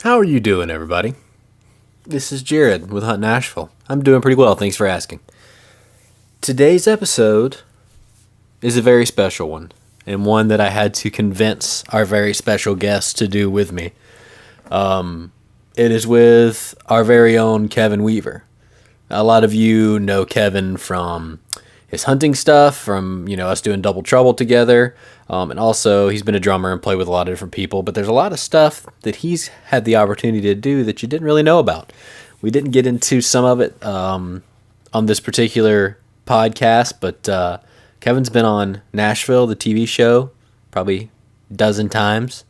How are you doing, everybody? This is Jared with Hunt Nashville. I'm doing pretty well, thanks for asking. Today's episode is a very special one, and one that I had to convince our very special guest to do with me. It is with our very own Kevin Weaver. A lot of you know Kevin from his hunting stuff, from us doing Double Trouble together, and also he's been a drummer and played with a lot of different people, but there's a lot of stuff that he's had the opportunity to do that you didn't really know about. We didn't get into some of it on this particular podcast, but Kevin's been on Nashville, the TV show, probably a dozen times.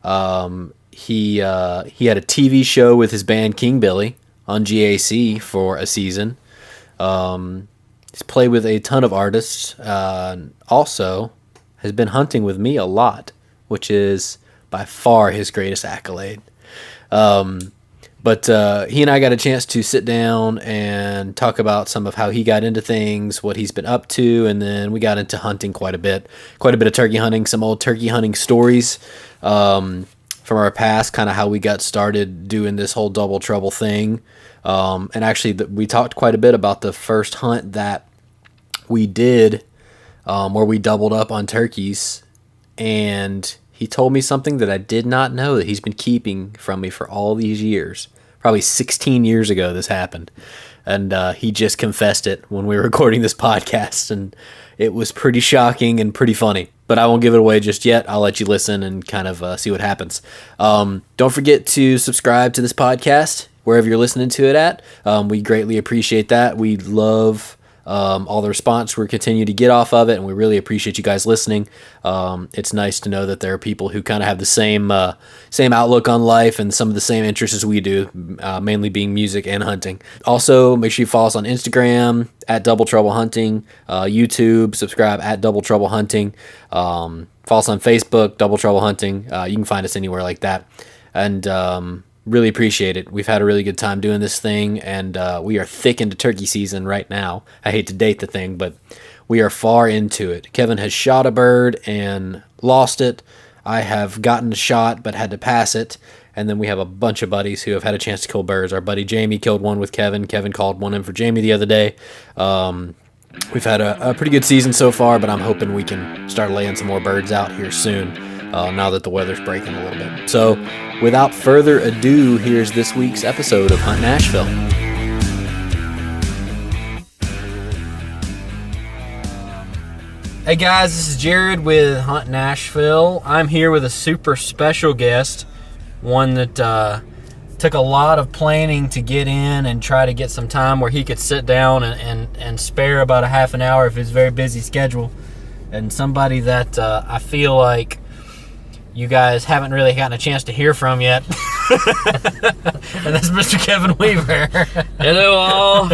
He had a TV show with his band King Billy on GAC for a season. He's played with a ton of artists. Also has been hunting with me a lot, which is by far his greatest accolade. But he and I got a chance to sit down and talk about some of how he got into things, what he's been up to, and then we got into hunting quite a bit of turkey hunting, some old turkey hunting stories from our past, kind of how we got started doing this whole Double Trouble thing. And actually, we talked quite a bit about the first hunt that we did where we doubled up on turkeys. And he told me something that I did not know that he's been keeping from me for all these years. Probably 16 years ago this happened. And he just confessed it when we were recording this podcast. And it was pretty shocking and pretty funny. But I won't give it away just yet. I'll let you listen and kind of see what happens. Don't forget to subscribe to this podcast wherever you're listening to it at. We greatly appreciate that. We love all the response we continue to get off of it, and we really appreciate you guys listening. It's nice to know that there are people who kind of have the same outlook on life and some of the same interests as we do, mainly being music and hunting. Also, make sure you follow us on Instagram at Double Trouble Hunting, YouTube, subscribe at Double Trouble Hunting, follow us on Facebook, Double Trouble Hunting. You can find us anywhere like that, and really appreciate it. We've had a really good time doing this thing, and we are thick into turkey season right now. I hate to date the thing, but we are far into it. Kevin has shot a bird and lost it. I have gotten a shot but had to pass it. And then we have a bunch of buddies who have had a chance to kill birds. Our buddy Jamie killed one with Kevin. Kevin called one in for Jamie the other day. We've had a pretty good season so far, but I'm hoping we can start laying some more birds out here soon. Now that the weather's breaking a little bit. So, without further ado, here's this week's episode of Hunt Nashville. Hey guys, this is Jared with Hunt Nashville. I'm here with a super special guest, one that took a lot of planning to get in and try to get some time where he could sit down and spare about a half an hour of his very busy schedule, and somebody that I feel like you guys haven't really gotten a chance to hear from yet. And that's Mr. Kevin Weaver. Hello all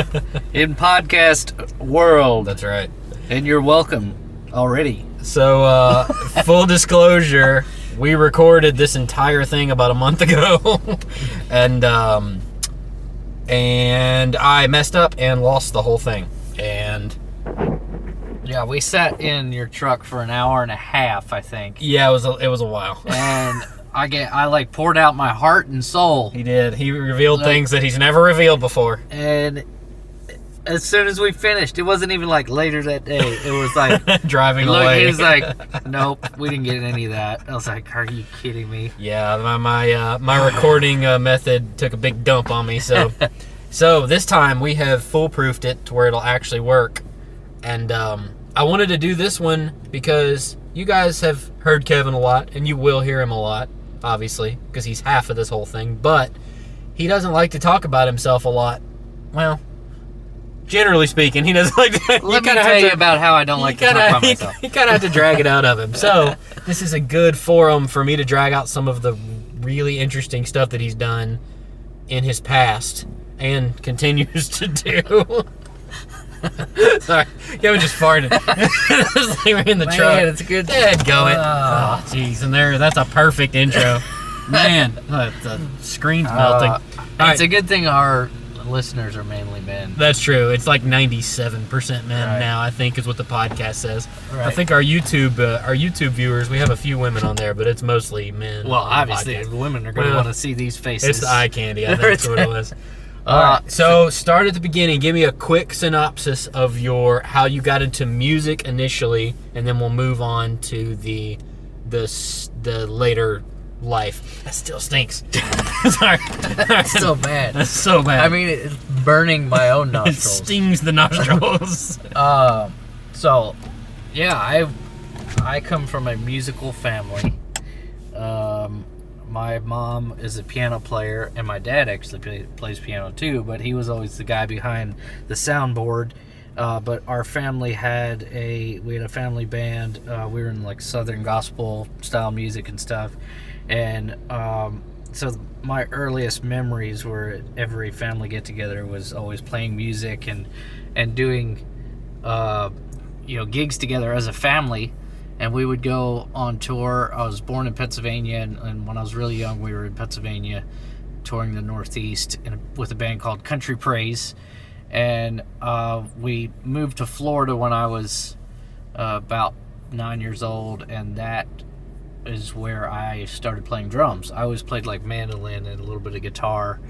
in podcast world. That's right. And you're welcome already. So, full disclosure, we recorded this entire thing about a month ago. and I messed up and lost the whole thing. And yeah, we sat in your truck for an hour and a half, I think. Yeah, it was a while. And I poured out my heart and soul. He did. He revealed things that he's never revealed before. And as soon as we finished, it wasn't even like later that day. It was like driving away. He was like, "Nope, we didn't get any of that." I was like, "Are you kidding me?" Yeah, my recording method took a big dump on me. So this time we have foolproofed it to where it'll actually work. And I wanted to do this one because you guys have heard Kevin a lot, and you will hear him a lot, obviously, because he's half of this whole thing. But he doesn't like to talk about himself a lot. Well, generally speaking, he doesn't like to. Let me tell you about how I don't like to talk about myself. You kind of have to drag it out of him. So this is a good forum for me to drag out some of the really interesting stuff that he's done in his past and continues to do. Sorry, Kevin just farted. Just like we're in the truck. It's a good. Dead going. Oh, jeez, and that's a perfect intro. Man, the screen's melting. It's a good thing our listeners are mainly men. That's true. It's like 97% men Right. now, I think, is what the podcast says. Right. I think our YouTube viewers, we have a few women on there, but it's mostly men. Well, on the obviously, podcast. the women are going to Well, want to see these faces. It's the eye candy, I think that's what it was. All Uh, right, so start at the beginning. Give me a quick synopsis of how you got into music initially, and then we'll move on to the later life. That still stinks. Sorry. That's so bad. That's so bad. I mean, it's burning my own it nostrils. stings the nostrils. So, yeah, I come from a musical family. My mom is a piano player, and my dad actually plays piano too, but he was always the guy behind the soundboard. But our family had a family band. We were in like Southern gospel style music and stuff. And so my earliest memories were every family get together was always playing music and doing gigs together as a family. And we would go on tour. I was born in Pennsylvania, and when I was really young, we were in Pennsylvania touring the Northeast with a band called Country Praise. And we moved to Florida when I was about 9 years old, and that is where I started playing drums. I always played like mandolin and a little bit of guitar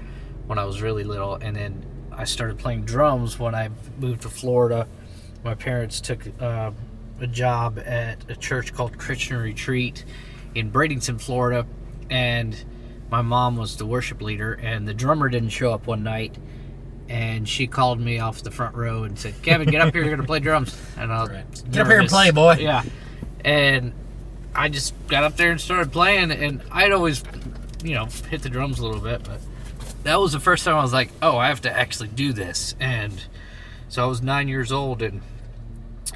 when I was really little, and then I started playing drums when I moved to Florida. My parents took a job at a church called Christian Retreat in Bradenton, Florida, and my mom was the worship leader, and the drummer didn't show up one night, and she called me off the front row and said, "Kevin, get up here, you're gonna play drums." And I was Get up here and play, boy. Yeah. And I just got up there and started playing, and I'd always hit the drums a little bit, but that was the first time I was like, oh, I have to actually do this. And so I was 9 years old, and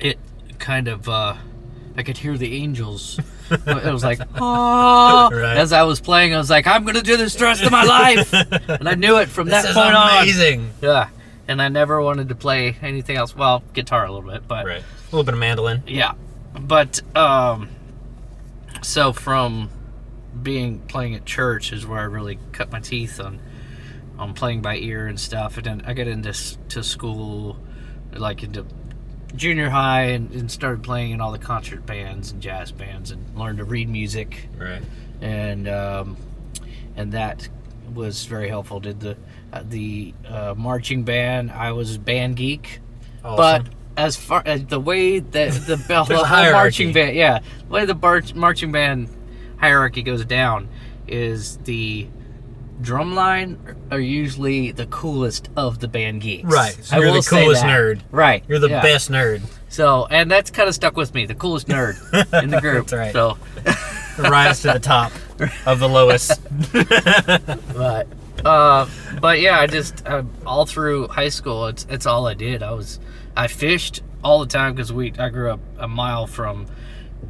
it kind of I could hear the angels. It was like, oh, Right. As I was playing, I was like, I'm gonna do this the rest of my life. And I knew it from that point on. Amazing. Yeah. And I never wanted to play anything else. Well, guitar a little bit, but Right. A little bit of mandolin. yeah. But so from playing at church is where I really cut my teeth on playing by ear and stuff. And then I got into school, like into junior high, and started playing in all the concert bands and jazz bands, and learned to read music. Right. And that was very helpful. Did the marching band. I was band geek, Awesome. but as far as the way that the whole hierarchy. marching band, yeah, the way the marching band hierarchy goes down is the drum line are usually the coolest of the band geeks. Right. So I you're will the say coolest that. nerd. Right. You're the yeah. best nerd. So, and that's kind of stuck with me, the coolest nerd in the group. That's right. So, Rise to the top of the lowest. but yeah, I just all through high school, it's all I did. I fished all the time because I grew up a mile from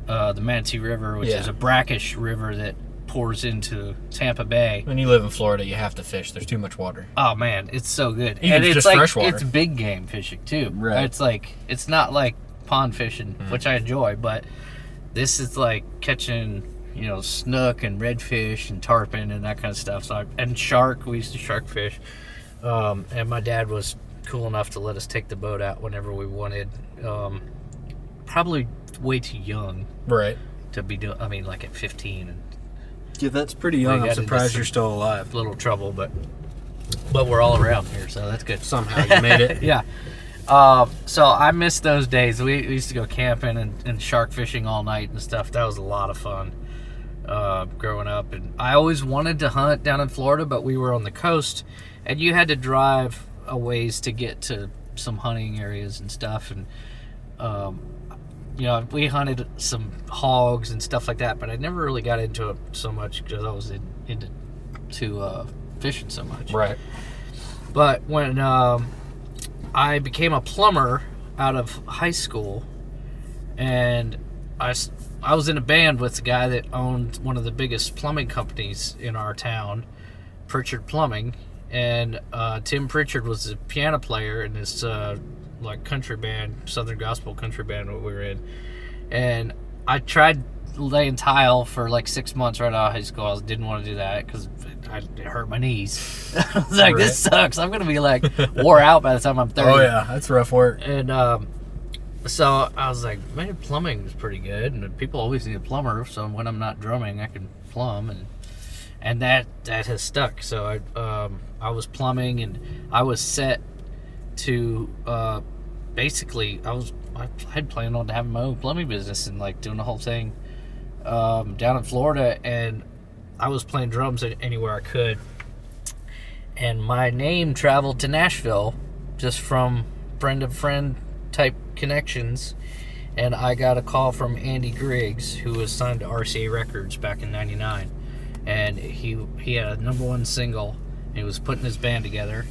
the Manatee River, which is a brackish river that pours into Tampa Bay. When you live in Florida, you have to fish. There's too much water. Oh man, it's so good. Even And it's just like freshwater. it's big game fishing too. Right. It's not like pond fishing, which I enjoy, but this is like catching, snook and redfish and tarpon and that kind of stuff. So and shark, we used to shark fish. And my dad was cool enough to let us take the boat out whenever we wanted. Probably way too young Right. to be doing. I mean, like at 15 and Yeah, that's pretty We young. I'm got into surprised some- you're still alive. little trouble, but we're all around here, so that's good. Somehow you made it. Yeah. So I miss those days. We used to go camping and shark fishing all night and stuff. That was a lot of fun growing up. And I always wanted to hunt down in Florida, but we were on the coast, and you had to drive a ways to get to some hunting areas and stuff. And we hunted some hogs and stuff like that, but I never really got into it so much because I was into fishing so much. Right. But when I became a plumber out of high school, and I was in a band with the guy that owned one of the biggest plumbing companies in our town, Pritchard Plumbing, and Tim Pritchard was a piano player in this country band, Southern gospel country band that we were in, and I tried laying tile for like 6 months right out of high school. I didn't want to do that because it hurt my knees. I was like, this sucks. I'm gonna be like wore out by the time I'm 30. Oh yeah, that's rough work. And so I was like, man, plumbing is pretty good, and people always need a plumber. So when I'm not drumming, I can plumb, and that has stuck. So I was plumbing, and I was set to basically I had planned on having my own plumbing business and like doing the whole thing down in Florida, and I was playing drums anywhere I could, and my name traveled to Nashville just from friend of friend type connections, and I got a call from Andy Griggs, who was signed to RCA Records back in '99, and he had a #1 single, and he was putting his band together,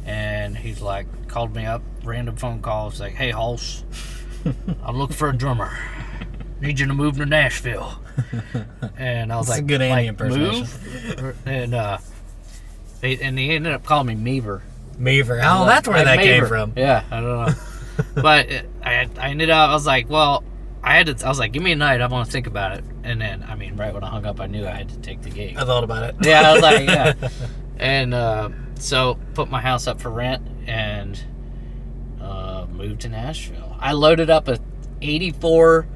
and he's like, called me up, random phone call, was like, hey Hulse, I'm looking for a drummer, need you to move to Nashville. And I was That's like, a good Andy like, impersonation. move? And he ended up calling me Meaver. Meaver. Oh, that's where that came from. Yeah, I don't know. But I ended up, I was like, well, I was like, give me a night, I want to think about it. And then, I mean, right when I hung up, I knew I had to take the gig. I thought about it. Yeah, I was like, yeah. And so put my house up for rent and moved to Nashville. I loaded up a '84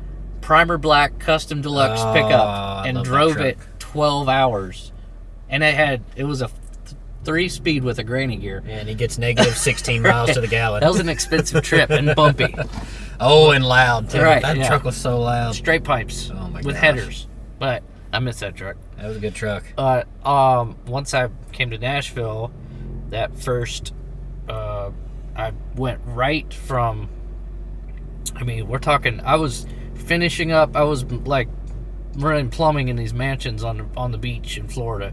Primer Black Custom Deluxe pickup and drove it 12 hours. And it was a 3-speed with a granny gear. Yeah, and he gets negative 16 miles to the gallon. That was an expensive trip and bumpy. Oh, and loud too. Right, That yeah. truck was so loud. Straight pipes my with gosh. headers. But I miss that truck. That was a good truck. Once I came to Nashville, that first, I went right from, I mean, we're talking, I was finishing up, I was like running plumbing in these mansions on the beach in Florida,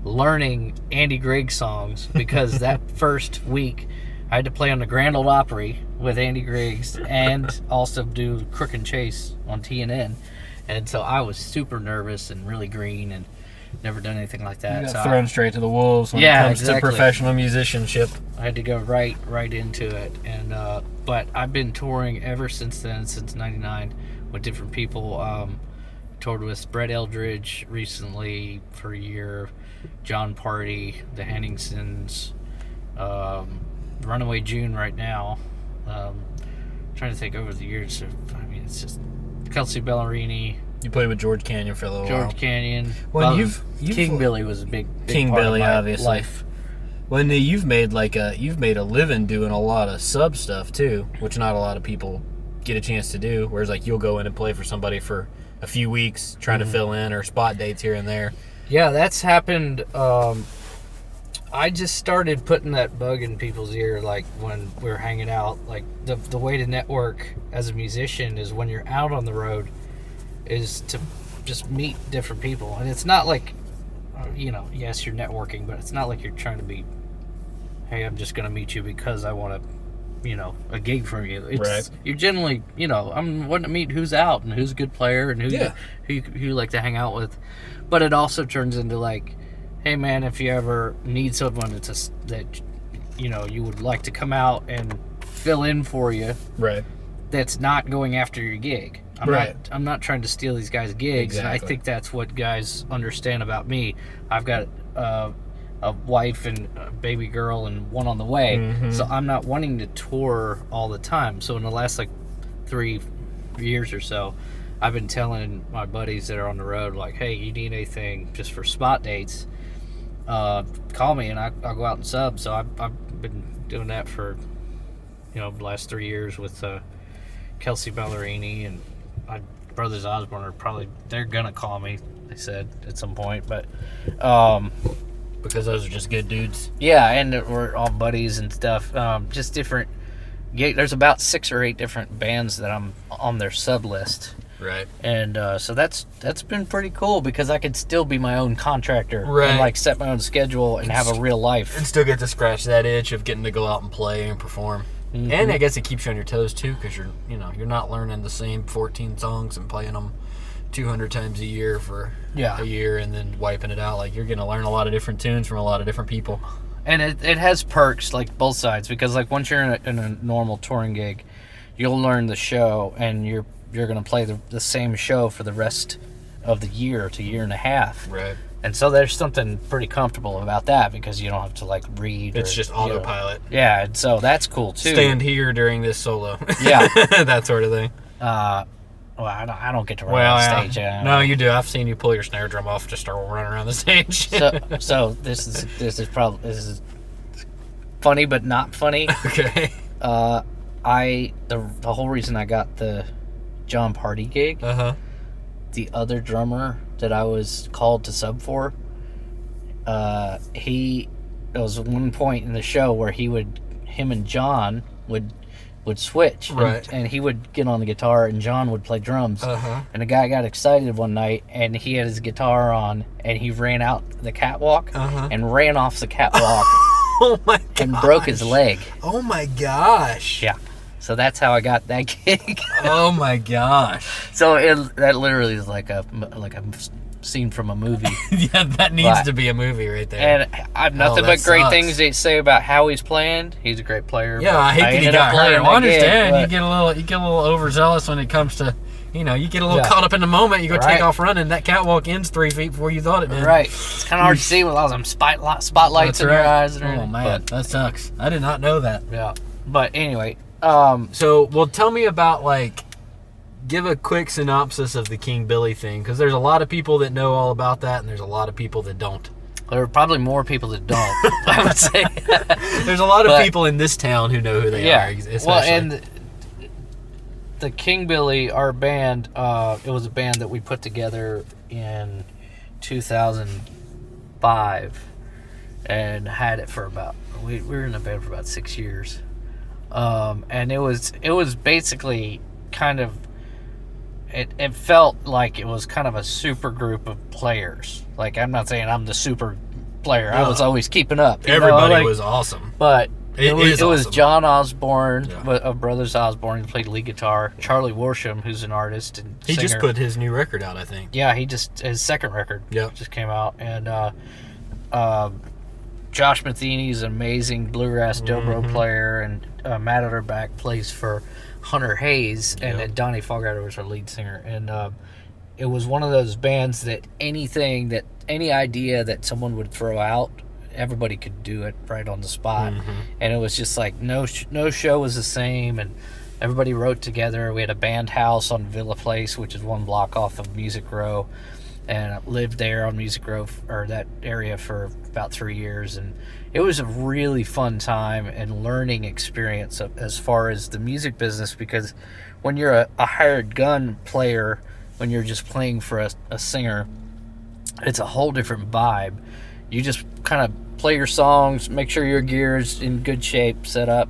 learning Andy Griggs songs, because that first week I had to play on the Grand Ole Opry with Andy Griggs and also do Crook and Chase on TNN. And so I was super nervous and really green and never done anything like that. You So got thrown straight to the wolves when it comes exactly. to professional musicianship. I had to go right into it. And but I've been touring ever since then, since '99, with different people. Toured with Brett Eldridge recently for a year, John Party, the Henningsons, Runaway June right now. Trying to think over the years. I mean, it's just Kelsey Ballerini, You played with George Canyon for a little while. George Canyon. Well, you've King Billy was a big King part Billy, of my obviously. life. Well, and you've made a living doing a lot of sub stuff too, which not a lot of people get a chance to do. Whereas like you'll go in and play for somebody for a few weeks, trying to fill in or spot dates here and there. Yeah, that's happened. I just started putting that bug in people's ear, like when we were hanging out. Like the way to network as a musician is when you're out on the road, is to just meet different people, and it's not like, yes, you're networking, but it's not like you're trying to be, hey, I'm just gonna meet you because I want to, a gig from you. It's, right. You're generally, I'm wanting to meet who's out and who's a good player and who you like to hang out with. But it also turns into like, hey man, if you ever need someone that you would like to come out and fill in for you, Right. that's not going after your gig. I'm not trying to steal these guys' gigs, and I think that's what guys understand about me. I've got a wife and a baby girl and one on the way, so I'm not wanting to tour all the time. So in the last like 3 years or so, I've been telling my buddies that are on the road, like, hey, you need anything just for spot dates, call me and I'll go out and sub. So I've been doing that for the last 3 years with Kelsey Ballerini, and my brothers Osborne they're gonna call me, they said, at some point. But Because those are just good dudes. yeah, and we're all buddies and stuff. Just different. There's about 6 or 8 different bands that I'm on their sub list. Right. And so that's been pretty cool, because I could still be my own contractor, Right. and like set my own schedule and have a real life. And still get to scratch that itch of getting to go out and play and perform. Mm-hmm. And I guess it keeps you on your toes too, because you're not learning the same 14 songs and playing them 200 times a year for a year and then wiping it out. Like, you're going to learn a lot of different tunes from a lot of different people. And it has perks, like both sides, because like once you're in a normal touring gig, you'll learn the show, and you're you're going to play the same show for the rest of the year to year and a half. Right. And so there's something pretty comfortable about that because you don't have to like read. It's just autopilot. Yeah, and so that's cool too. Stand here during this solo. Yeah. That sort of thing. Well, I don't get to run on stage. No, you do. I've seen you pull your snare drum off to start running around the stage. so this is funny but not funny. Okay. The whole reason I got the John Party gig. The other drummer that I was called to sub for, there was one point in the show where him and John would switch, right? And he would get on the guitar and John would play drums. And the guy got excited one night and he had his guitar on and he ran out the catwalk and ran off the catwalk. Oh my gosh. And broke his leg. Oh my gosh. Yeah. So that's how I got that gig. Oh my gosh. So that literally is like a scene from a movie. Yeah, that needs to be a movie right there. And I've nothing but great things to say about how he's playing. He's a great player. Yeah, I hate that he got hurt. I understand. You get a little overzealous when it comes to, you get a little caught up in the moment. You go take off running. That catwalk ends 3 feet before you thought it did. Right. It's kind of hard to see with all them spotlights in your eyes. Oh man, that sucks. I did not know that. Yeah. But anyway. So tell me about give a quick synopsis of the King Billy thing, because there's a lot of people that know all about that, and there's a lot of people that don't. There are probably more people that don't. I would say there's a lot of people in this town who know who they are. Especially. Well, and the King Billy, our band, it was a band that we put together in 2005, and had it for we were in the band for about 6 years. And it was basically kind of, it felt like it was kind of a super group of players. Like, I'm not saying I'm the super player. No. I was always keeping up. Everybody was awesome. But it was awesome. John Osborne of Brothers Osborne, who played lead guitar. Charlie Worsham, who's an artist and singer. He just put his new record out, I think. Yeah, his second record just came out. And Josh Matheny's an amazing bluegrass dobro player, and Matt Utterback plays for Hunter Hayes, and then Donnie Fogarter was our lead singer. And it was one of those bands that any idea that someone would throw out, everybody could do it right on the spot. And it was just like no show was the same, and everybody wrote together. We had a band house on Villa Place, which is one block off of Music Row, and I lived there on Music Row, or that area, for about 3 years. And it was a really fun time and learning experience as far as the music business, because when you're a hired gun player, when you're just playing for a singer, it's a whole different vibe. You just kind of play your songs, make sure your gear's in good shape, set up,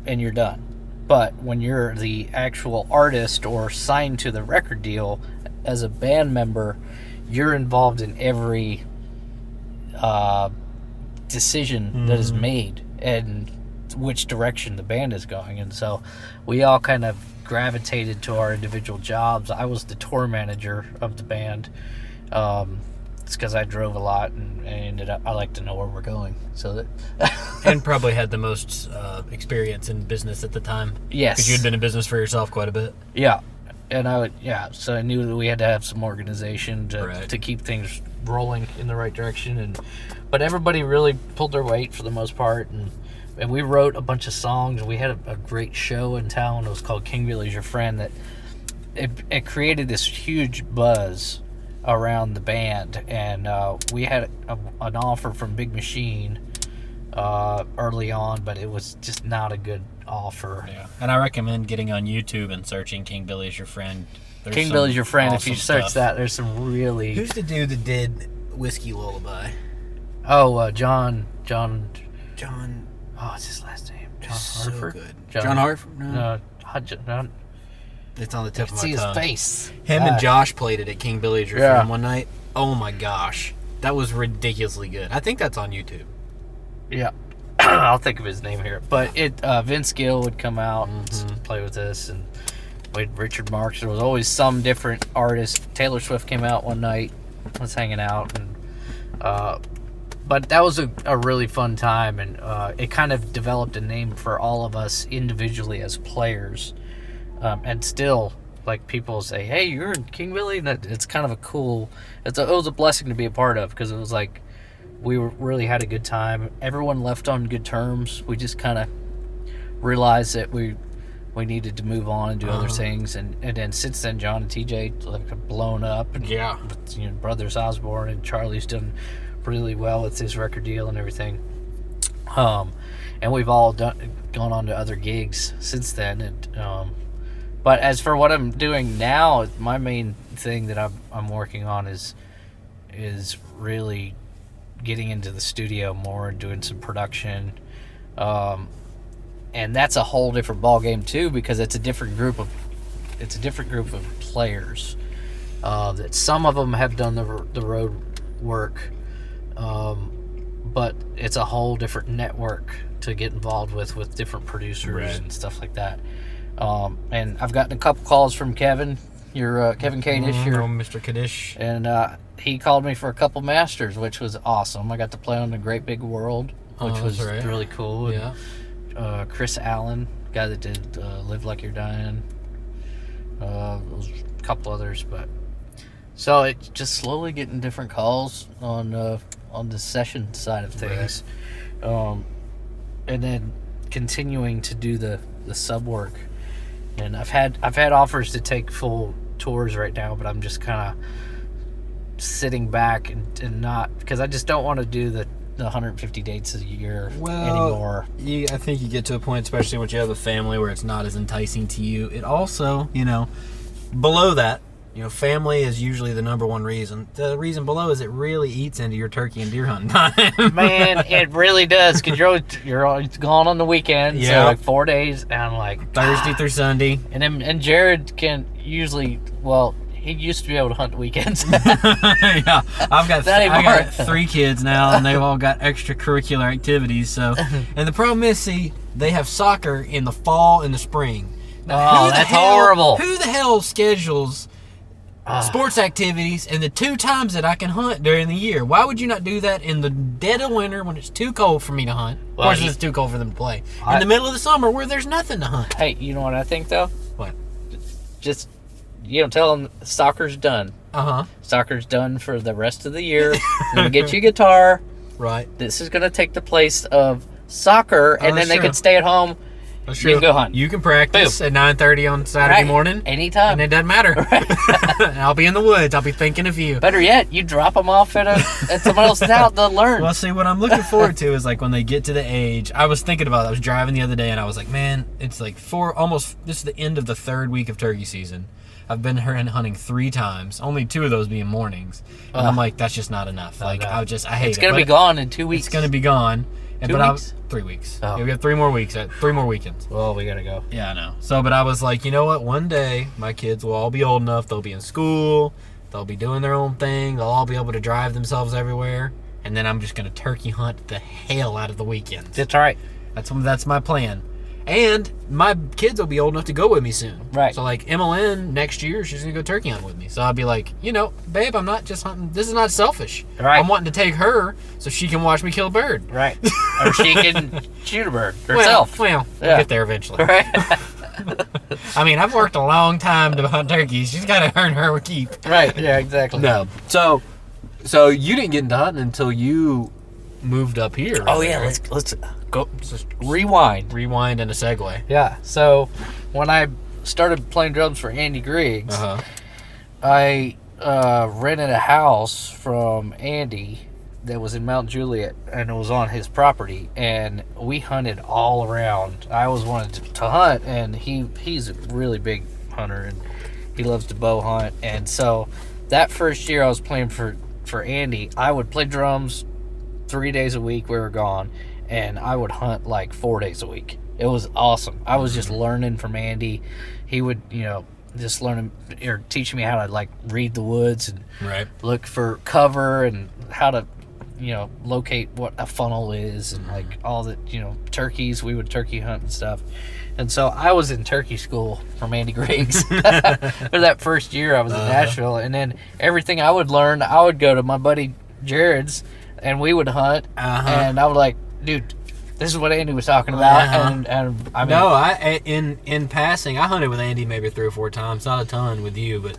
and you're done. But when you're the actual artist or signed to the record deal as a band member, you're involved in every decision that is made and which direction the band is going. And so we all kind of gravitated to our individual jobs. I was the tour manager of the band. It's because I drove a lot, and I like to know where we're going. So that and probably had the most experience in business at the time. Yes, because you had been in business for yourself quite a bit. Yeah, and so I knew that we had to have some organization to keep things rolling in the right direction. But everybody really pulled their weight for the most part, and we wrote a bunch of songs. We had a great show in town. It was called King Billy's Your Friend. That it created this huge buzz around the band, and we had an offer from Big Machine early on, but it was just not a good offer. Yeah, and I recommend getting on YouTube and searching King Billy's Your Friend. King Billy's Your Friend. Awesome. If you search that, there's some really. Who's the dude that did Whiskey Lullaby? Oh, John. Oh, what's his last name? John Hartford. So good. John Hartford. No. It's on the tip of my tongue. See his face. Him and Josh played it at King Billy's Your Friend one night. Oh my gosh, that was ridiculously good. I think that's on YouTube. Yeah, I'll think of his name here. But Vince Gill would come out and play with us, and we had Richard Marx. There was always some different artist. Taylor Swift came out one night, was hanging out, and but that was a really fun time, and it kind of developed a name for all of us individually as players. And still, like people say, hey, you're in King Billy, and it's kind of a cool. It was a blessing to be a part of, because it was like we really had a good time. Everyone left on good terms. We just kind of realized that we needed to move on and do other things, and then since then, John and TJ have blown up, and brothers Osborne and Charlie's done really well with his record deal and everything. And we've all gone on to other gigs since then, and but as for what I'm doing now, my main thing that I'm working on is really getting into the studio more and doing some production, and that's a whole different ball game too, because it's a different group of players. That some of them have done the road work, but it's a whole different network to get involved with different producers and stuff like that. And I've gotten a couple calls from Kevin, Kevin Kadish, Mr. Kadish, and he called me for a couple masters, which was awesome. I got to play on the Great Big World, which was really cool. Yeah. And, Chris Allen, guy that did Live Like You're Dying. There was a couple others, but so it's just slowly getting different calls on the session side of things, and then continuing to do the sub work. And I've had offers to take full tours right now, but I'm just kind of sitting back and not, because I just don't want to do the 150 dates a year anymore. I think you get to a point, especially when you have a family, where it's not as enticing to you. It also, below that, family is usually the number one reason. The reason below is it really eats into your turkey and deer hunting time. Man, it really does, because you're always gone on the weekend, so like 4 days, and I'm like Thursday through Sunday. And Jared can usually, he used to be able to hunt weekends. Yeah, I got 3 kids now, and they've all got extracurricular activities. So, and the problem is, they have soccer in the fall and the spring. Now, that's horrible. Who the hell schedules sports activities and the 2 times that I can hunt during the year? Why would you not do that in the dead of winter when it's too cold for me to hunt? Of course, it's too cold for them to play. In the middle of the summer where there's nothing to hunt. Hey, you know what I think, though? What? Just, tell them soccer's done. Soccer's done for the rest of the year. I'm going to get you a guitar. Right. This is going to take the place of soccer, and then they can stay at home. That's true. You can go hunt. You can practice at 9:30 on Saturday morning. Anytime. And it doesn't matter. And I'll be in the woods. I'll be thinking of you. Better yet, you drop them off at someone else's house to learn. Well, see, what I'm looking forward to is like when they get to the age. I was thinking about it. I was driving the other day, and I was like, man, it's like this is the end of the 3rd week of turkey season. I've been hunting 3 times, only 2 of those being mornings. And I'm like, that's just not enough. I hate it. It's going to be gone in 2 weeks. It's going to be gone. 2 weeks? 3 weeks. Oh. Yeah, we have 3 more weeks, 3 more weekends. Well, we got to go. Yeah, I know. So, but I was like, you know what? One day, my kids will all be old enough. They'll be in school. They'll be doing their own thing. They'll all be able to drive themselves everywhere. And then I'm just going to turkey hunt the hell out of the weekends. That's right. That's my plan. And my kids will be old enough to go with me soon. Right. So, like, MLN next year, she's going to go turkey hunting with me. So I'll be like, babe, I'm not just hunting. This is not selfish. Right. I'm wanting to take her so she can watch me kill a bird. Right. Or she can shoot a bird herself. We'll get there eventually. Right. I mean, I've worked a long time to hunt turkeys. She's got to earn her keep. Right. Yeah, exactly. No. So you didn't get into hunting until you moved up here. Oh, yeah. Right? Let's go. Just rewind and a segue. Yeah. So when I started playing drums for Andy Griggs, I rented a house from Andy that was in Mount Juliet, and it was on his property, and we hunted all around. I always wanted to hunt, and he's a really big hunter, and he loves to bow hunt. And so that first year I was playing for Andy, I would play drums 3 days a week. We were gone, and I would hunt like 4 days a week. It was awesome. I was just learning from Andy. He would, just learn or teach me how to like read the woods and look for cover and how to, locate what a funnel is and like all the, turkeys. We would turkey hunt and stuff. And so I was in turkey school from Andy Griggs for that first year I was in Nashville. And then everything I would learn, I would go to my buddy Jared's and we would hunt. And I would like, dude, This is what Andy was talking about, and I mean, no, in passing, I hunted with Andy maybe 3 or 4 times, not a ton with you, but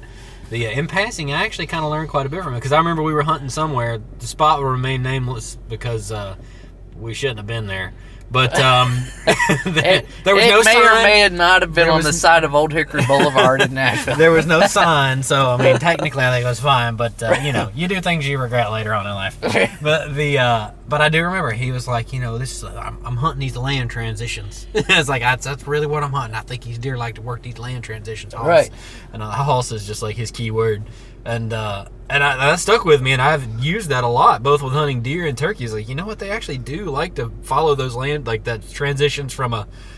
in passing, I actually kind of learned quite a bit from it because I remember we were hunting somewhere. The spot will remain nameless because we shouldn't have been there. But there was no sign. It may or may not have been on the side of Old Hickory Boulevard in Nashville. There was no sign, so I mean, technically, I think it was fine. But you do things you regret later on in life. But I do remember he was like, this I'm hunting these land transitions. It's like that's really what I'm hunting. I think these deer like to work these land transitions. Hoss. Right. And hoss is just like his key word. And that stuck with me, and I've used that a lot, both with hunting deer and turkeys. Like, you know what? They actually do like to follow those land, like that transitions from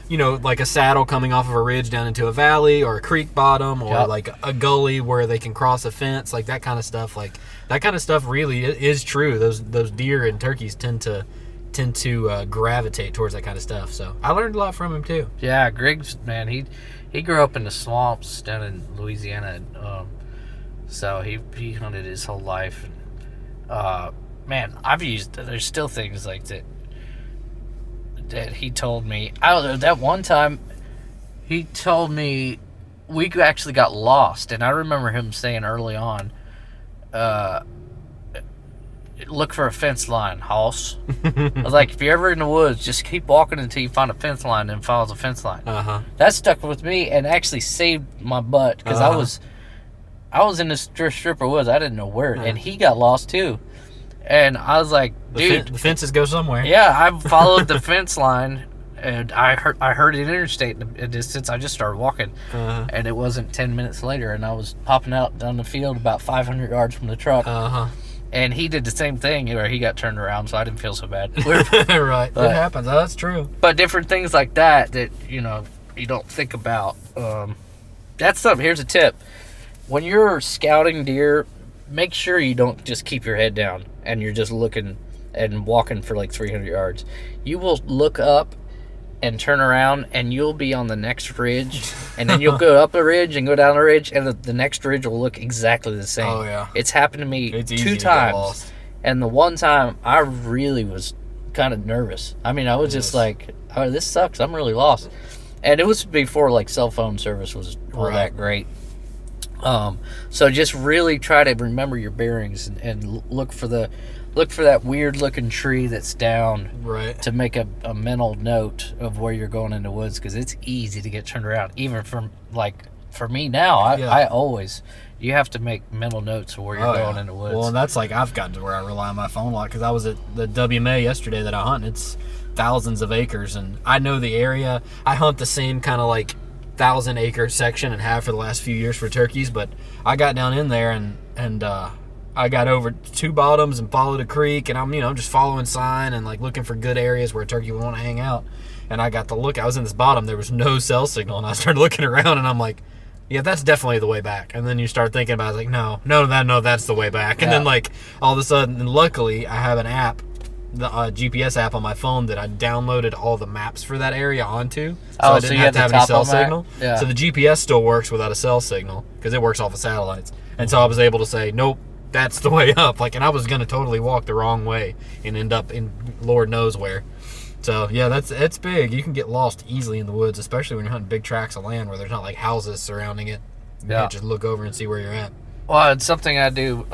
like a saddle coming off of a ridge down into a valley or a creek bottom or like a gully where they can cross a fence, like that kind of stuff. Like that kind of stuff really is true. Those deer and turkeys tend to gravitate towards that kind of stuff. So I learned a lot from him too. Yeah, Griggs, man, he grew up in the swamps down in Louisiana. So he hunted his whole life. And, man, there's still things like that he told me. I don't know, that one time he told me we actually got lost. And I remember him saying early on, look for a fence line, hoss. I was like, if you're ever in the woods, just keep walking until you find a fence line and follow the fence line. That stuck with me and actually saved my butt because I was in this strip of woods. I didn't know where, and he got lost too. And I was like, dude, the fences go somewhere. Yeah, I followed the fence line, and I heard an interstate in the distance. I just started walking, and it wasn't 10 minutes later, and I was popping out down the field about 500 yards from the truck. And he did the same thing where he got turned around, so I didn't feel so bad. Right, it happens. Oh, that's true. But different things like that you don't think about. That's something. Here's a tip. When you're scouting deer, make sure you don't just keep your head down and you're just looking and walking for like 300 yards. You will look up and turn around and you'll be on the next ridge, and then you'll go up a ridge and go down a ridge, and the next ridge will look exactly the same. Oh, yeah. It's happened to me 2 times. And the one time I really was kind of nervous. I mean, I was just like, oh, this sucks. I'm really lost. And it was before like cell phone service was all that great. So just really try to remember your bearings and look for that weird looking tree that's down, to make a mental note of where you're going in the woods, because it's easy to get turned around. Even for me now, I always, you have to make mental notes of where you're going in the woods. Well, and that's like I've gotten to where I rely on my phone a lot, because I was at the WMA yesterday that I hunt. It's thousands of acres, and I know the area. I hunt the same kind of like 1,000-acre section and have for the last few years for turkeys, but I got down in there and I got over 2 bottoms and followed a creek, and I'm just following sign and like looking for good areas where a turkey would want to hang out. And I got to look. I was in this bottom. There was no cell signal, and I started looking around, and I'm like, yeah, that's definitely the way back. And then you start thinking about it, like, no, that's the way back. And then like all of a sudden, and luckily I have an app, the GPS app on my phone that I downloaded all the maps for that area onto, so I didn't have to have any cell signal. Yeah. So the GPS still works without a cell signal because it works off of satellites. And so I was able to say, nope, that's the way up. Like, and I was gonna totally walk the wrong way and end up in Lord knows where. So yeah, it's big. You can get lost easily in the woods, especially when you're hunting big tracts of land where there's not like houses surrounding it. You can't just look over and see where you're at. Well, it's something I do,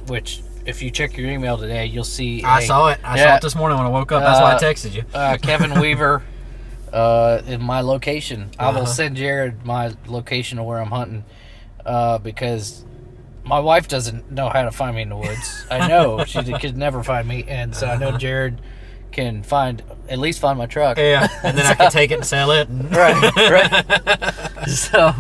which, if you check your email today, you'll see. I saw it. I saw it this morning when I woke up. That's why I texted you. Kevin Weaver, in my location. I will send Jared my location of where I'm hunting, because my wife doesn't know how to find me in the woods. I know she could never find me, and so I know Jared can at least find my truck. Yeah, and then I can take it and sell it. Right. So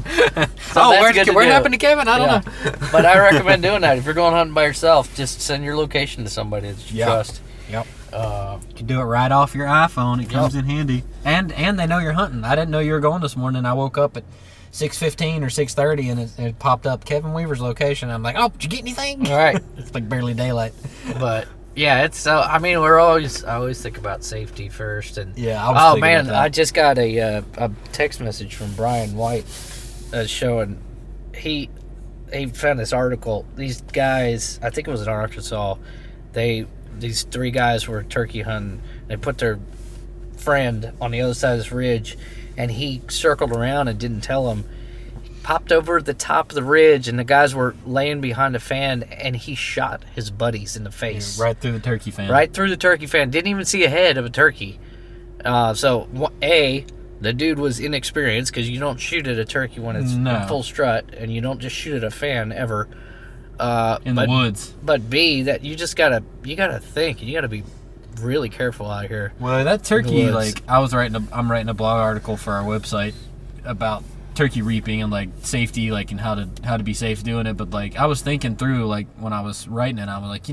where happened to Kevin? I don't know. But I recommend doing that. If you're going hunting by yourself, just send your location to somebody that you trust. Yep. You can do it right off your iPhone. It comes in handy. And they know you're hunting. I didn't know you were going this morning. I woke up at 6:15 or 6:30, and it popped up Kevin Weaver's location. I'm like, oh, did you get anything? All right. It's like barely daylight. But yeah, it's so. I mean, I always think about safety first, and I just got a text message from Brian White showing he found this article. These guys, I think it was in Arkansas, these 3 guys were turkey hunting. They put their friend on the other side of this ridge, and he circled around and didn't tell him. Popped over the top of the ridge, and the guys were laying behind a fan, and he shot his buddies in the face. Right through the turkey fan. Right through the turkey fan. Didn't even see a head of a turkey. The dude was inexperienced, because you don't shoot at a turkey when it's in full strut, and you don't just shoot at a fan ever. In the woods. But B, that you gotta think. You gotta be really careful out here. Well, that turkey, like, I'm writing a blog article for our website about turkey reaping and like safety, like, and how to be safe doing it. But like, I was thinking through, like, when I was writing it, I was like,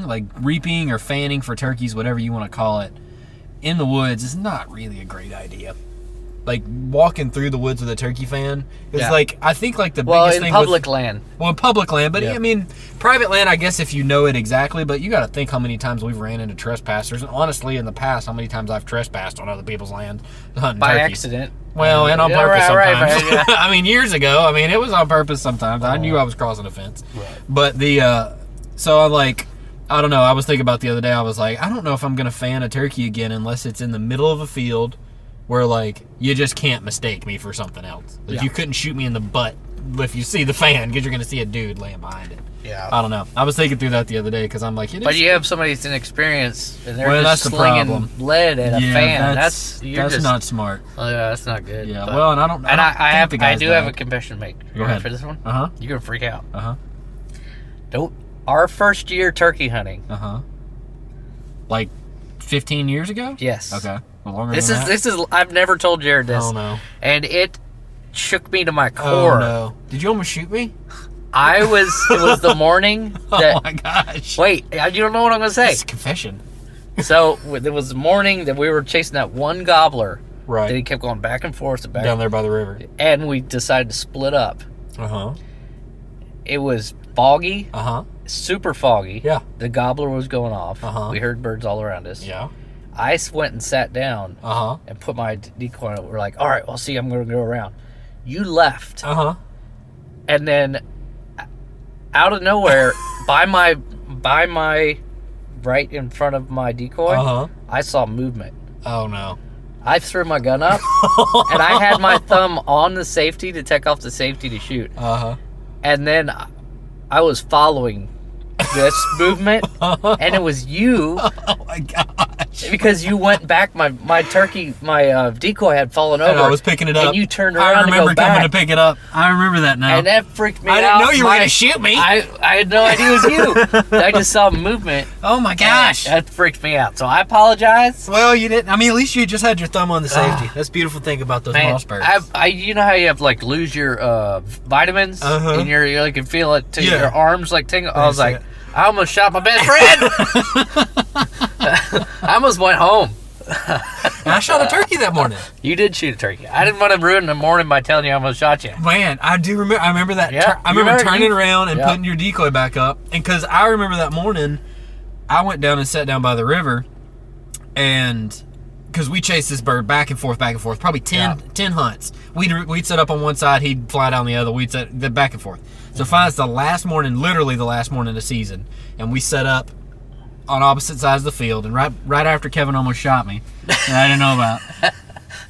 like reaping or fanning for turkeys, whatever you want to call it, in the woods is not really a great idea. Like, walking through the woods with a turkey fan is like, I think like the biggest thing public land. Well, in public land, but I mean, private land, I guess if you know it exactly, but you got to think how many times we've ran into trespassers, and honestly, in the past, how many times I've trespassed on other people's land hunting by turkeys. Accident. Well, and on purpose sometimes. Right, I mean, years ago, I mean, it was on purpose sometimes. I knew I was crossing a fence. Right. But so I'm like, I don't know, I was thinking about the other day, I was like, I don't know if I'm going to fan a turkey again unless it's in the middle of a field where, like, you just can't mistake me for something else. Like, you couldn't shoot me in the butt if you see the fan, because you're going to see a dude laying behind it. Yeah. I don't know. I was thinking through that the other day, because I'm like, but you have somebody that's inexperienced, and they're just slinging lead at a fan. That's not smart. Oh, yeah, that's not good. Yeah, but, well, and I do have a confession to make. Go ahead. For this one? Uh-huh. You're going to freak out. Uh-huh. Our first year turkey hunting. Uh-huh. Like 15 years ago? Yes. Okay. Longer This than that? is I've never told Jared this. Oh, no. And it shook me to my core. Oh, no. Did you almost shoot me? It was the morning that... Oh, my gosh. Wait, you don't know what I'm going to say. It's a confession. So, it was the morning that we were chasing that one gobbler. Right. That he kept going back and forth. Down there by the river. And we decided to split up. Uh-huh. It was foggy. Uh-huh. Super foggy. Yeah. The gobbler was going off. Uh-huh. We heard birds all around us. Yeah. I went and sat down Uh-huh. and put my decoy on it. We're like, all right, well, see, I'm going to go around. You left. Uh-huh. And then out of nowhere, by my right in front of my decoy, Uh-huh. I saw movement. Oh, no. I threw my gun up, and I had my thumb on the safety to take off the safety to shoot. Uh-huh. And then I was following this movement, and it was you. Oh, my gosh. Because you went back, my decoy had fallen over. And I was picking it up. And you turned around I remember to go back. coming to pick it up. I remember that now. And that freaked me out. I didn't know you were going to shoot me. I had no idea it was you. I just saw movement. Oh, my gosh. That freaked me out. So I apologize. Well, you didn't. I mean, at least you just had your thumb on the safety. That's the beautiful thing about those moss birds. You know how you have, like, lose your vitamins? Uh-huh. And you like, can feel it to Yeah. your arms, like, tingle. I was like, I almost shot my best friend. I almost went home. And I shot a turkey that morning. You did shoot a turkey. I didn't want to ruin the morning by telling you I almost shot you. Man, I do remember. I remember that. Yeah, I remember turning you- around and Yeah. putting your decoy back up. And because I remember that morning, I went down and sat down by the river, and because we chased this bird back and forth, probably 10 hunts. We'd set up on one side, he'd fly down the other. We'd set the back and forth. So finally, it's the last morning, literally the last morning of the season, and we set up on opposite sides of the field. And right after Kevin almost shot me, and I didn't know about,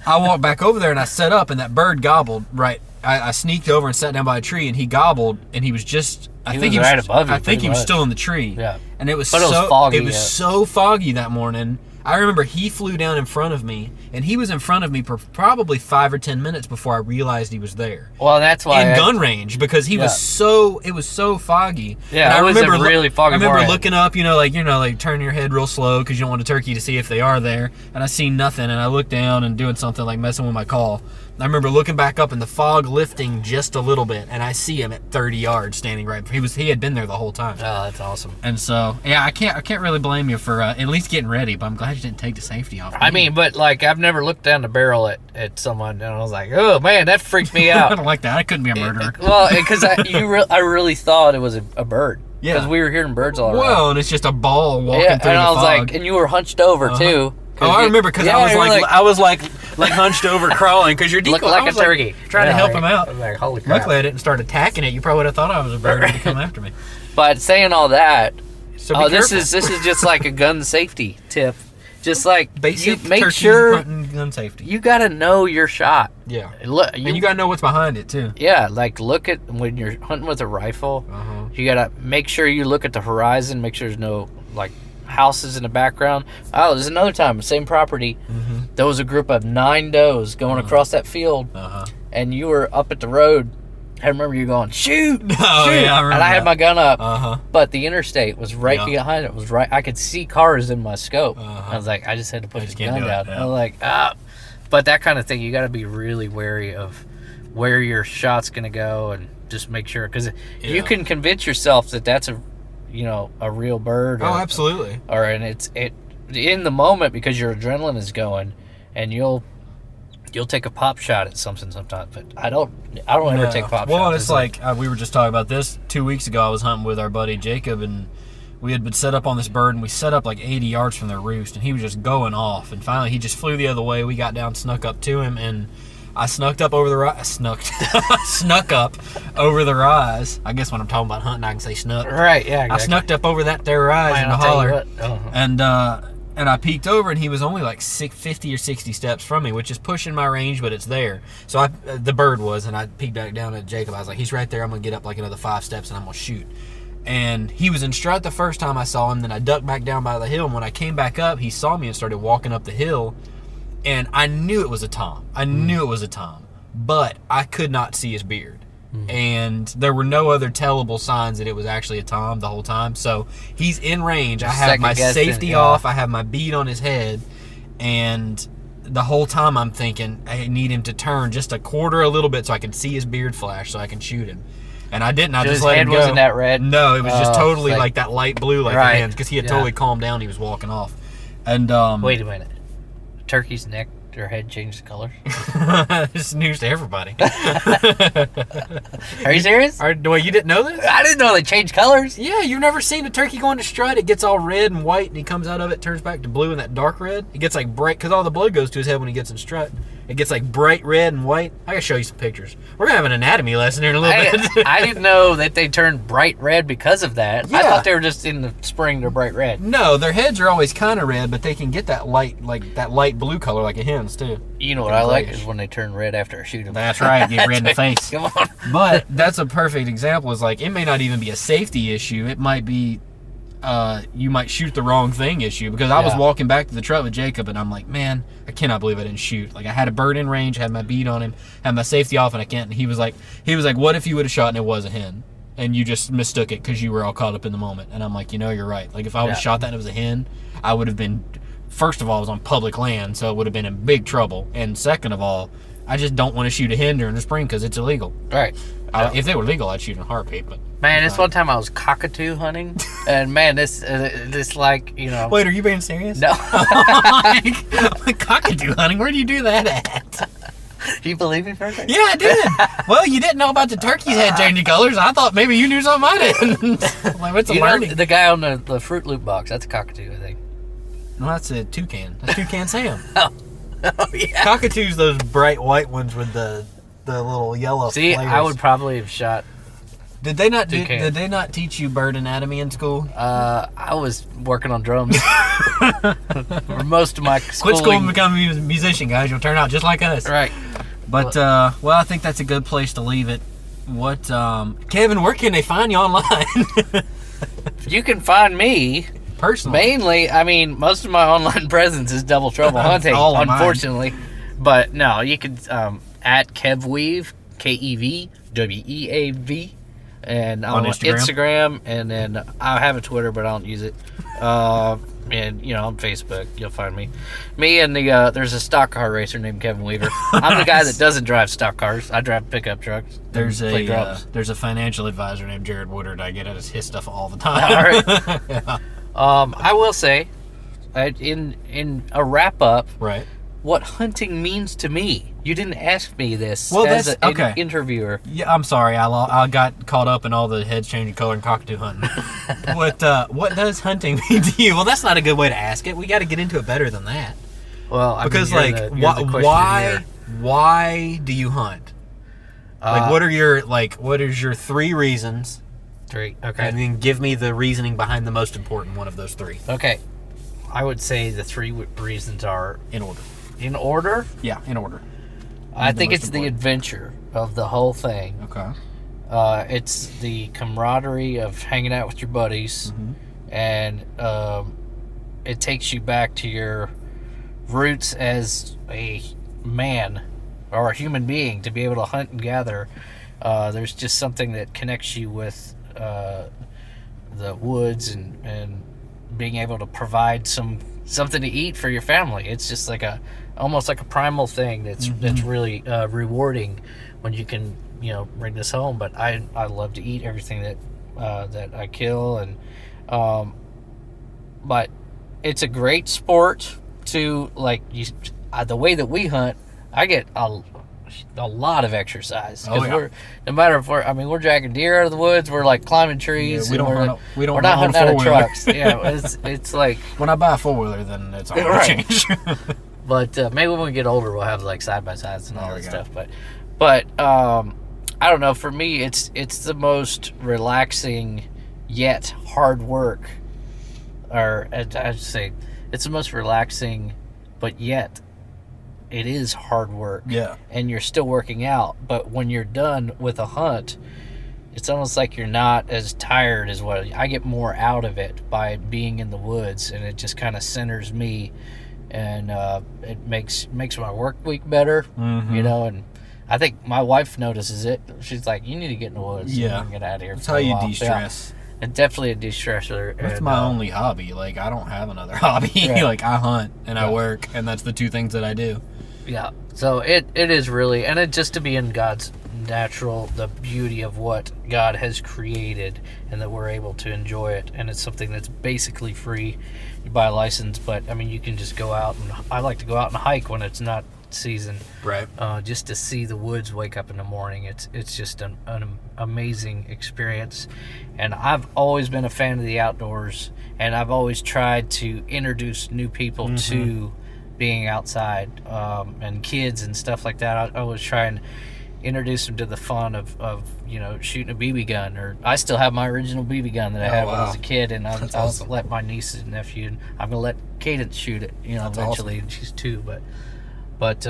I walked back over there and I set up, and that bird gobbled right. I sneaked over and sat down by a tree, and he gobbled, and he was just. I think he was right above you. I think he was still in the tree. Yeah. And it was But it so was foggy, It was so foggy that morning. I remember he flew down in front of me, and he was in front of me for probably 5 or 10 minutes before I realized he was there. Well, that's why In gun range, because he was so. It was so foggy. Yeah, and it was a really foggy I remember morning. looking up, like turn your head real slow because you don't want a turkey to see if they are there. And I seen nothing, and I looked down and doing something like messing with my call. I remember looking back up and the fog lifting just a little bit, and I see him at 30 yards standing right. He had been there the whole time. Oh, that's awesome. And so, yeah, I can't really blame you for at least getting ready, but I'm glad you didn't take the safety off. I mean, but like I've never looked down the barrel at someone and I was like, oh man, that freaked me I out. don't like that. I couldn't be a murderer. Well, because I really thought it was a bird. Yeah. Because we were hearing birds all around. Well, and it's just a ball walking through and the I was fog. like, and you were hunched over too. Oh, I remember because I was like hunched over crawling because your decoy looked like a turkey. trying to help him out. I was like, holy crap. Luckily, I didn't start attacking it. You probably would have thought I was a bird to come after me. But saying all that, So be this careful. is just like a gun safety tip. Just like Basic you make turkey sure hunting gun safety. you got to know your shot. Yeah. Look, And you got to know what's behind it, too. yeah, like look at when you're hunting with a rifle. Uh-huh. You got to make sure you look at the horizon, make sure there's no like houses in the background. Oh, there's another time, same property. Mm-hmm. There was a group of 9 does going across that field, and you were up at the road. I remember you going, shoot, shoot, Yeah, I remember and I had that. my gun up. Uh-huh. But the interstate was right Yeah. behind it. It was right. I could see cars in my scope. Uh-huh. I was like, I just had to put just the can't gun do it, down. yeah. I was like, ah. But that kind of thing, you got to be really wary of where your shot's going to go, and just make sure, because you can convince yourself that that's a real bird. Oh, absolutely. And it's in the moment, because your adrenaline is going, and you'll take a pop shot at something sometimes. But I don't ever take pop shots. Well, it's like we were just talking about this 2 weeks ago. I was hunting with our buddy Jacob, and we had been set up on this bird, and we set up like 80 yards from their roost, and he was just going off. And finally, he just flew the other way. We got down, snuck up to him, and I snuck up over the snuck up over the rise. I guess when I'm talking about hunting, I can say snuck. Right? Yeah. I snucked up over that there rise in the I'll tell you holler, what. and I peeked over, and he was only like 50 or 60 steps from me, which is pushing my range, but it's there. So the bird was, and I peeked back down at Jacob. I was like, he's right there. I'm gonna get up like another 5 steps, and I'm gonna shoot. And he was in strut the first time I saw him. Then I ducked back down by the hill, and when I came back up, he saw me and started walking up the hill. And I knew it was a tom. But I could not see his beard. And there were no other tellable signs that it was actually a tom the whole time. So he's in range. I have my safety off. I have my bead on his head. And the whole time I'm thinking, I need him to turn just a little bit so I can see his beard flash so I can shoot him. And I didn't. I just let him go. His head wasn't that red? No, it was just totally like that light blue, like right. the hands, because he had totally calmed down. He was walking off. And wait a minute. Turkey's neck, their head changed colors? This is news to everybody. Are you serious? Well, you didn't know this? I didn't know they changed colors. Yeah, you've never seen a turkey go into strut. It gets all red and white, and he comes out of it, turns back to blue and that dark red. It gets like bright, because all the blood goes to his head when he gets in strut. It gets like bright red and white. I gotta show you some pictures. We're gonna have an anatomy lesson here in a little bit. I didn't know that they turned bright red because of that. Yeah. I thought they were just in the spring, they're bright red. No, their heads are always kind of red, but they can get that light, like that light blue color like a hen's too. You know what I like is when they turn red after I shoot them. That's right, get red in the face. Come on. But that's a perfect example. Is like, it may not even be a safety issue. It might be you might shoot the wrong thing issue, because I was walking back to the truck with Jacob, and I'm like, man, I cannot believe I didn't shoot. Like, I had a bird in range, had my bead on him, had my safety off, and I can't. And he was like, what if you would have shot and it was a hen, and you just mistook it because you were all caught up in the moment? And I'm like, you're right. Like, if I would have shot that and it was a hen, I would have been, first of all, I was on public land, so it would have been in big trouble. And second of all, I just don't want to shoot a hen during the spring because it's illegal. Right. If they were legal, I'd shoot in a heartbeat. But man, this one time I was cockatoo hunting, and man, this like, Wait, are you being serious? No. Like cockatoo hunting? Where do you do that at? You believe me for a second? Yeah, I did. Well, you didn't know about the turkey's head changing colors. I thought maybe you knew something I didn't. Like, what's a learning? The guy on the Fruit Loop box, that's a cockatoo, I think. No, that's a toucan. That's Toucan Sam. Oh, yeah. Cockatoos, those bright white ones with the little yellow See, flares. I would probably have shot. Did they not teach you bird anatomy in school? I was working on drums for most of my schooling. Quit school and become a musician, guys. You'll turn out just like us. Right. But, well, I think that's a good place to leave it. What, Kevin, where can they find you online? You can find me personally. Mainly, I mean, most of my online presence is Double Trouble Hunting, unfortunately. But no, you can at KevWeave, KEVWEAV, and I'm on Instagram, and then I have a Twitter, but I don't use it. And on Facebook, you'll find me. Me and there's a stock car racer named Kevin Weaver. I'm the guy that doesn't drive stock cars. I drive pickup trucks. There's a financial advisor named Jared Woodard. I get at his stuff all the time. All right. Yeah. I will say, in a wrap up, right, what hunting means to me. You didn't ask me this as an interviewer. Yeah, I'm sorry. I got caught up in all the heads changing color and cockatoo hunting. What does hunting mean to you? Well, that's not a good way to ask it. We got to get into it better than that. Well, because why do you hunt? What is your 3 reasons? 3. Okay. And then give me the reasoning behind the most important one of those 3. Okay. I would say the three reasons are In order. in order. Yeah, in order. I think most it's the important. adventure of the whole thing. Okay. It's the camaraderie of hanging out with your buddies, and it takes you back to your roots as a man or a human being to be able to hunt and gather. There's just something that connects you with the woods and being able to provide something to eat for your family. It's just like almost like a primal thing that's really rewarding when you can bring this home. But I love to eat everything that I kill, and but it's a great sport to the way that we hunt. I get a lot of exercise. Oh, yeah. No matter if we're dragging deer out of the woods, we're like climbing trees. Yeah, we're not hunting out of four-wheeler. trucks. Yeah, it's like When I buy a 4-wheeler, then it's all going Right. to change. But maybe when we get older, we'll have like side by sides and all There that we stuff. But I don't know. For me, it's the most relaxing yet hard work, or I'd say it's the most relaxing, but yet it is hard work. Yeah. And you're still working out. But when you're done with a hunt, it's almost like you're not as tired as what I get more out of it by being in the woods, and it just kind of centers me. And it makes my work week better, and I think my wife notices it. She's like, "You need to get in the woods, and get out of here." That's for how a you while." de-stress. Yeah. It's definitely a de-stressor. That's and, my only hobby. Like, I don't have another hobby. Right. Like, I hunt and I work, and that's the two things that I do. Yeah. So it is really, and it just to be in God's the beauty of what God has created, and that we're able to enjoy it. And it's something that's basically free. You buy a license, but I mean, you can just go out, and I like to go out and hike when it's not season, Right. just to see the woods wake up in the morning. It's just an amazing experience. And I've always been a fan of the outdoors, and I've always tried to introduce new people to being outside, and kids and stuff like that. I always try and introduce them to the fun of shooting a BB gun. Or I still have my original BB gun that I had when I was a kid, and I'll awesome. let my nieces and nephew, and I'm gonna let Cadence shoot it That's eventually. And she's 2, but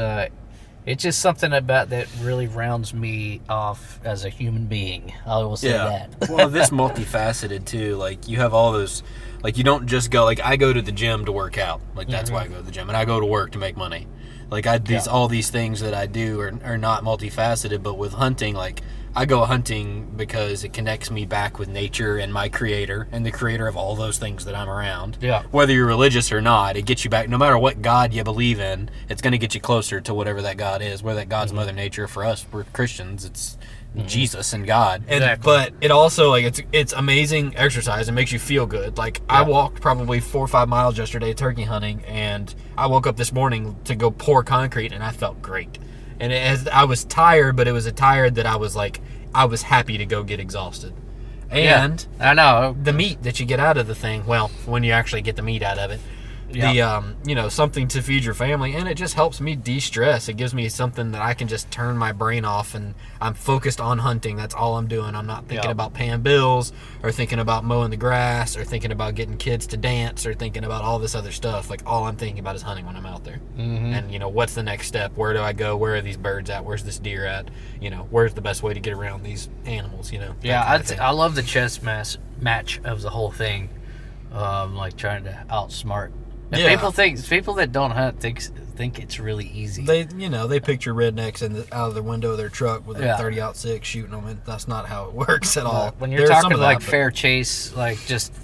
it's just something about that really rounds me off as a human being. I will say that. Well, this multifaceted too. Like, you have all those. Like, you don't just go. Like, I go to the gym to work out. Like, that's why I go to the gym, and I go to work to make money. Like, all these things that I do are not multifaceted. But with hunting, like, I go hunting because it connects me back with nature and my creator and the creator of all those things that I'm around. Yeah. Whether you're religious or not, it gets you back. No matter what God you believe in, it's going to get you closer to whatever that God is. Whether that God's Mother Nature. For us, we're Christians. It's Jesus and God. Exactly. But it also, like, it's amazing exercise. It makes you feel good. Like, I walked probably 4 or 5 miles yesterday turkey hunting, and I woke up this morning to go pour concrete, and I felt great. And I was tired, but it was a tired that I was happy to go get exhausted. And I know the meat that you get out of the thing, well, when you actually get the meat out of it, something to feed your family, and it just helps me de-stress. It gives me something that I can just turn my brain off, and I'm focused on hunting. That's all I'm doing. I'm not thinking about paying bills, or thinking about mowing the grass, or thinking about getting kids to dance, or thinking about all this other stuff. Like, all I'm thinking about is hunting when I'm out there. And, what's the next step? Where do I go? Where are these birds at? Where's this deer at? Where's the best way to get around these animals, Yeah, I love the chess match of the whole thing. Like trying to outsmart. And people that don't hunt think it's really easy. They picture rednecks out of the window of their truck with a 30-06 shooting them, and that's not how it works at all. When you're talking like fair chase, like just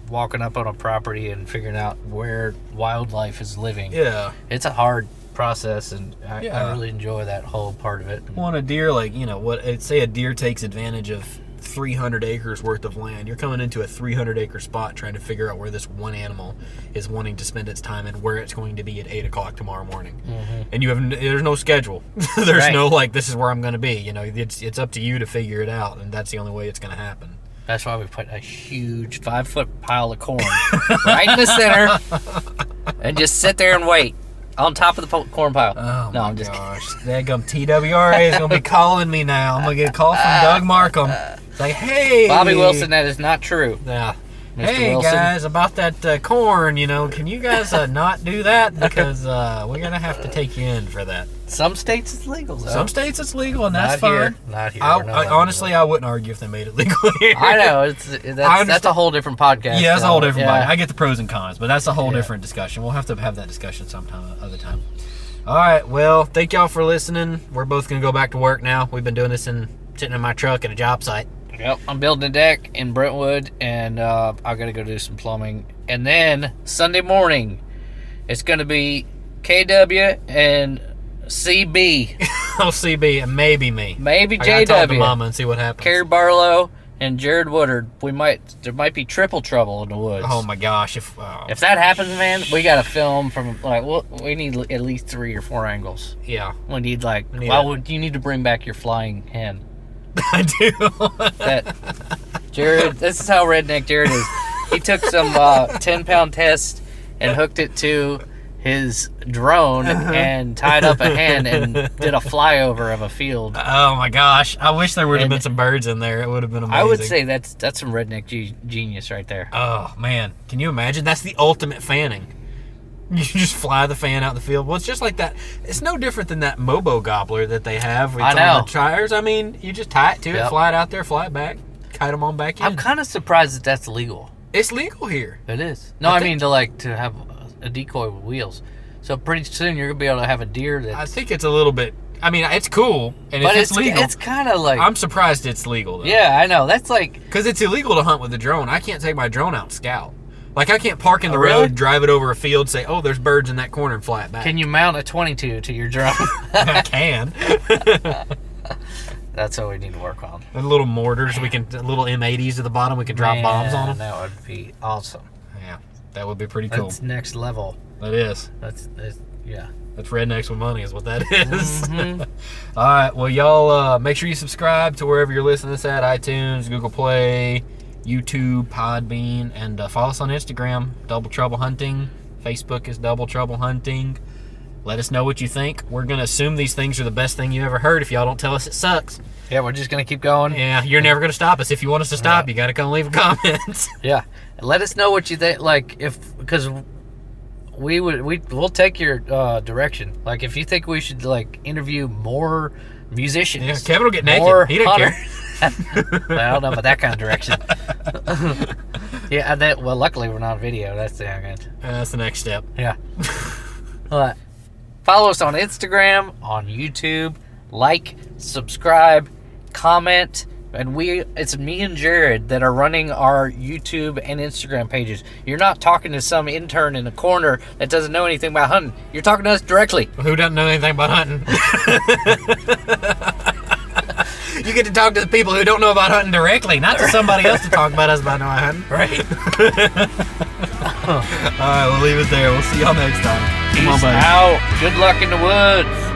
walking up on a property and figuring out where wildlife is living. Yeah, it's a hard process, and I really enjoy that whole part of it. Well, on a deer, like, say a deer takes advantage of 300 acres worth of land. You're coming into a 300-acre spot trying to figure out where this one animal is wanting to spend its time and where it's going to be at 8 o'clock tomorrow morning. And there's no schedule. There's no, like, this is where I'm going to be. It's up to you to figure it out, and that's the only way it's going to happen. That's why we put a huge 5-foot pile of corn right in the center and just sit there and wait on top of the corn pile. Oh, no, my I'm just gosh. Daggum TWRA is going to be calling me now. I'm going to get a call from Doug Markham. It's like, hey. Bobby Wilson, that is not true. Yeah. Mr. Hey Wilson. guys, about that corn, can you guys not do that? Because we're going to have to take you in for that. Some states it's legal, though. Some states it's legal, and that's Not here. fine. Not here. Honestly, I wouldn't argue if they made it legal here. I know. That's a whole different podcast. Yeah, that's a whole different Yeah. podcast. I get the pros and cons, but that's a whole Yeah. different discussion. We'll have to have that discussion sometime, other time. All right, well, thank y'all for listening. We're both going to go back to work now. We've been doing this sitting in my truck at a job site. Yep, I'm building a deck in Brentwood, and I've got to go do some plumbing. And then Sunday morning, it's going to be KW and CB. Oh, CB, and maybe me. Maybe I gotta talk to JW. Mama and see what happens. Carrie Barlow and Jared Woodard. There might be triple trouble in the woods. Oh my gosh! If that happens, man, we got to film from we need at least 3 or 4 angles. yeah, We need you need to bring back your flying hen. I do. Jared, this is how redneck Jared is. He took some 10-pound test and hooked it to his drone and tied up a hen and did a flyover of a field. Oh my gosh! I wish there would have And- been some birds in there. It would have been amazing. I would say that's some redneck genius right there. Oh man, can you imagine? That's the ultimate fanning. You just fly the fan out in the field. Well, it's just like that. It's no different than that Mobo gobbler that they have. It's I know. On the tires. I mean, you just tie it to it, Yep. fly it out there, fly it back, kite them on back in. I'm kind of surprised that that's legal. It's legal here. It is. No, I I think- mean to have a decoy with wheels. So pretty soon you're gonna be able to have a deer I that's. think it's a little bit. I mean, it's cool, and But if it's legal, it's kind of like. I'm surprised it's legal though. Yeah, I know. That's like. Because it's illegal to hunt with a drone. I can't take my drone out and scout. Like, I can't park in the really? road, drive it over a field, say, oh, there's birds in that corner, and fly it back. Can you mount a 22 to your drone? I can. That's what we need to work on. And little mortars, little M80s at the bottom, we can drop bombs on them. That would be awesome. Yeah, that would be pretty cool. That's next level. That is. That's yeah. That's rednecks with money is what that is. Mhm. All right, well, y'all make sure you subscribe to wherever you're listening to this at, iTunes, Google Play, YouTube, Podbean, and follow us on Instagram, Double Trouble Hunting. Facebook is Double Trouble Hunting. Let us know what you think. We're going to assume these things are the best thing you ever heard if y'all don't tell us it sucks. Yeah, we're just gonna keep going. Yeah, you're never going to stop us. If you want us to stop, you got to come leave a comment. Yeah. Let us know what you think. Like because we'll take your direction. Like if you think we should interview more musicians. Yeah, Kevin will get naked. More He don't care. I don't know about that kind of direction. Yeah, well, luckily we're not on video. That's the good. That's the next step. Yeah. But follow us on Instagram, on YouTube, subscribe, comment, and it's me and Jared that are running our YouTube and Instagram pages. You're not talking to some intern in a corner that doesn't know anything about hunting. You're talking to us directly. Who doesn't know anything about hunting? You get to talk to the people who don't know about hunting directly, not to somebody else to talk about us about knowing hunting. Right. All right, we'll leave it there. We'll see y'all next time. Peace out. Good luck in the woods.